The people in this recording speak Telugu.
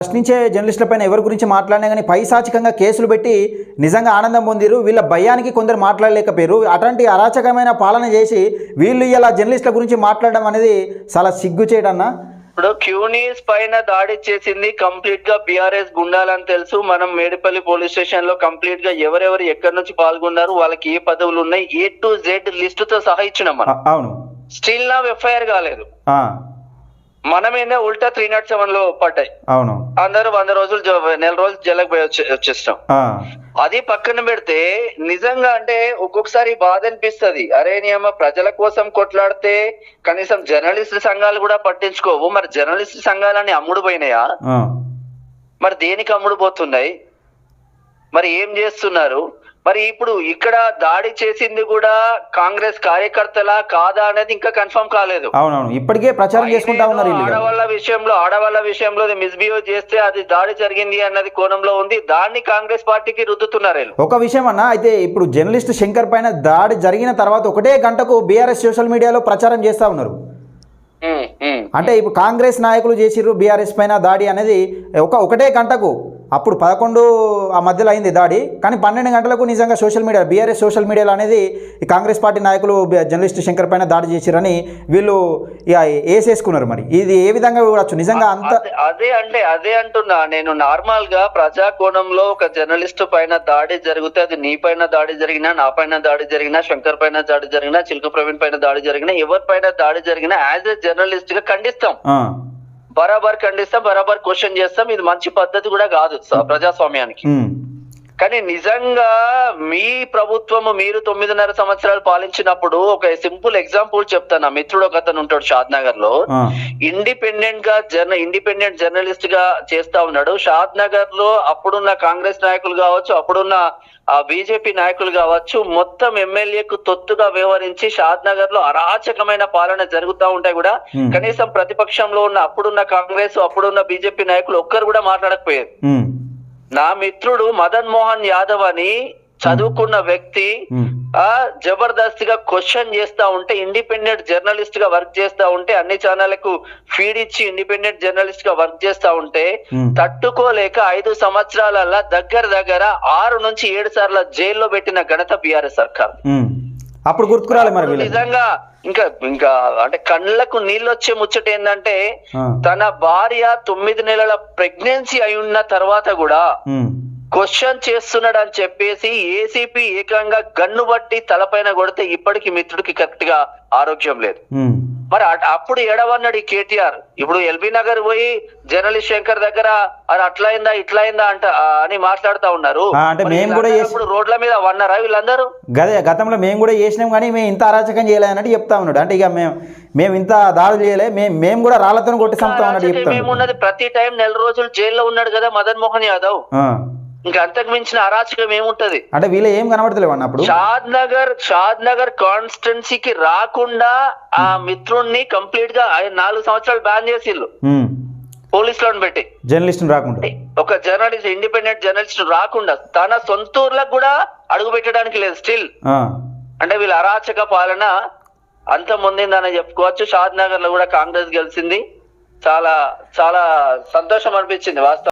ప్రశ్నించే జర్నలిస్టుల పైన ఎవరి గురించి మాట్లాడినా కానీ పైశాచికంగా కేసులు పెట్టి నిజంగా ఆనందం పొందిరు. వీళ్ళ భయానికి కొందరు మాట్లాడలేకపోయారు. అటువంటి అరాచకమైన పాలన చేసి వీళ్ళు ఇలా జర్నలిస్టుల గురించి మాట్లాడడం అనేది చాలా సిగ్గుచేటన్నా. ఇప్పుడు క్యూనీస్ పైన దాడి చేసింది కంప్లీట్ గా బీఆర్ఎస్ గుండాలని తెలుసు. మనం మేడిపల్లి పోలీస్ స్టేషన్ లో కంప్లీట్ గా ఎవరెవరు ఎక్కడి నుంచి పాల్గొన్నారు, వాళ్ళకి ఏ పదవులు ఉన్నాయి, A to Z లిస్ట్ తో సహా ఇచ్చినాం మనం. అవును, స్టిల్ నా ఎఫ్ఐఆర్ కాలేదు. మనమేందే ఉల్టా 307 లో పడ్డాయి. అవును, అందరూ 100 రోజులు నెల రోజులు జైలుకు పోయి వచ్చేస్తాం. అది పక్కన పెడితే నిజంగా అంటే ఒక్కొక్కసారి బాధ అనిపిస్తుంది. అరే నియమ ప్రజల కోసం కొట్లాడితే కనీసం జర్నలిస్ట్ సంఘాలు కూడా పట్టించుకోవు. మరి జర్నలిస్ట్ సంఘాలని అమ్ముడు పోయినాయా? మరి దేనికి అమ్ముడు పోతున్నాయి? మరి ఏం చేస్తున్నారు? మరి ఇప్పుడు ఇక్కడ దాడి చేసింది కూడా కాంగ్రెస్ కార్యకర్తలా కాదా అనేది ఇంకా కన్ఫర్మ్ కాలేదు. అవునవును, ఇప్పటికే ప్రచారం చేసుకుంటా ఉన్నారు. ఆడవాళ్ళ విషయంలో మిస్బిహేవ్ చేస్తే అది దాడి జరిగింది అన్నది కోణంలో ఉంది. దాన్ని కాంగ్రెస్ పార్టీకి రుద్దుతున్నారు. ఒక విషయం అన్న, అయితే ఇప్పుడు జర్నలిస్ట్ శంకర్ పైన దాడి జరిగిన తర్వాత ఒకటే గంటకు బీఆర్ఎస్ సోషల్ మీడియాలో ప్రచారం చేస్తా ఉన్నారు. అంటే ఇప్పుడు కాంగ్రెస్ నాయకులు చేసిర్రు బీఆర్ఎస్ పైన దాడి అనేది ఒకటే గంటకు. అప్పుడు 11 ఆ మధ్యలో అయింది దాడి, కానీ 12 గంటలకు నిజంగా సోషల్ మీడియా బీఆర్ఎస్ సోషల్ మీడియాలో అనేది ఈ కాంగ్రెస్ పార్టీ నాయకులు జర్నలిస్ట్ శంకర్ పైన దాడి చేసిరని వీళ్ళు ఇక వేసేసుకున్నారు. మరి ఇది ఏ విధంగా చూడొచ్చు నిజంగా? అంత అదే అంటున్నా నేను. నార్మల్ గా ప్రజా కోణంలో ఒక జర్నలిస్ట్ పైన దాడి జరిగితే, అది నీ పైన దాడి జరిగినా, నా పైన దాడి జరిగినా, శంకర్ పైన దాడి జరిగినా, చిలుక ప్రవీణ్ పైన దాడి జరిగినా, ఎవరి పైన దాడి జరిగినా యాజ్ ఎ జర్నలిస్ట్ గా ఖండిస్తాం, బరాబర్ ఖండిస్తాం, బరాబర్ క్వశ్చన్ చేస్తాం. ఇది మంచి పద్ధతి కూడా కాదు ప్రజాస్వామ్యానికి. కానీ నిజంగా మీ ప్రభుత్వము మీరు 9.5 సంవత్సరాలు పాలించినప్పుడు ఒక సింపుల్ ఎగ్జాంపుల్ చెప్తాను. నా మిత్రుడు ఒక అతను ఉంటాడు షాద్ నగర్ లో, ఇండిపెండెంట్ జర్నలిస్ట్ గా చేస్తా ఉన్నాడు. షాద్ నగర్ లో అప్పుడున్న కాంగ్రెస్ నాయకులు కావచ్చు, అప్పుడున్న బీజేపీ నాయకులు కావచ్చు, మొత్తం ఎమ్మెల్యేకు తొత్తుగా వ్యవహరించి షాద్ నగర్ లో అరాచకమైన పాలన జరుగుతూ ఉంటాయి కూడా కనీసం ప్రతిపక్షంలో ఉన్న అప్పుడున్న కాంగ్రెస్, అప్పుడున్న బీజేపీ నాయకులు ఒక్కరు కూడా మాట్లాడకపోయారు. నా మిత్రుడు మదన్ మోహన్ యాదవ్ అని చదువుకున్న వ్యక్తి జబర్దస్తిగా క్వశ్చన్ చేస్తా ఉంటే, ఇండిపెండెంట్ జర్నలిస్ట్ గా వర్క్ చేస్తా ఉంటే, అన్ని ఛానళ్లకు ఫీడ్ ఇచ్చి ఇండిపెండెంట్ జర్నలిస్ట్ గా వర్క్ చేస్తా ఉంటే తట్టుకోలేక 5 సంవత్సరాల దగ్గర 6 నుంచి 7 సార్లు జైల్లో పెట్టిన ఘనత బీఆర్ఎస్ సర్కార్. అప్పుడు గుర్తుకురాలి. మరి నిజంగా ఇంకా అంటే కళ్ళకు నీళ్ళు వచ్చే ముచ్చట ఏంటంటే, తన భార్య 9 నెలల ప్రెగ్నెన్సీ అయి ఉన్న తర్వాత కూడా క్వశ్చన్ చేస్తున్నాడు అని చెప్పేసి ఏసీపీ ఏకంగా గన్ను బట్టి తలపైన కొడితే ఇప్పటికి మిత్రుడికి కరెక్ట్ గా ఆరోగ్యం లేదు. మరి అప్పుడు ఎడవన్నాడు ఈ కేటీఆర్. ఇప్పుడు ఎల్బీ నగర్ పోయి జర్నలిస్ట్ శంకర్ దగ్గర అది అట్లయిందా ఇట్లయిందా అని మాట్లాడుతా ఉన్నారు. రోడ్ల మీద వన్నారా వీళ్ళందరూ? గతంలో మేము కూడా చేసినాం, కానీ మేము ఇంత అరాచకం చేయలేదు అన్నట్టు చెప్తా ఉన్నాడు. అంటే ఇక మేము ఇంత దాడులు చేయలే, మేము కూడా రాళ్లతో కొట్టి సంపుతాం అన్నట్టు చెప్తాం. మేమున్నది ప్రతి టైం 4 రోజులు జైల్లో ఉన్నాడు కదా మదన్ మోహన్ యాదవ్. ఇంకా అంతకు మించిన అరాచకం ఏముంటది? అంటే వీళ్ళు ఏం కనబడతలేవు అన్నప్పుడు. షాద్ నగర్ కాన్స్టిట్యున్సీకి రాకుండా ఆ మిత్రుడిని కంప్లీట్ గా 4 సంవత్సరాలు బ్యాన్ చేసిళ్ళు పోలీసులను పెట్టి. జర్నలిస్ట్ రాకుండా, ఒక జర్నలిస్ట్, ఇండిపెండెంట్ జర్నలిస్ట్ రాకుండా తన సొంత ఊర్లకు కూడా అడుగు పెట్టడానికి లేదు స్టిల్. అంటే వీళ్ళ అరాచక పాలన అంత ముందిందని చెప్పుకోవచ్చు. షాద్ నగర్ లో కూడా కాంగ్రెస్ గెలిచింది. చాలా చాలా సంతోషం అనిపించింది వాస్తవం.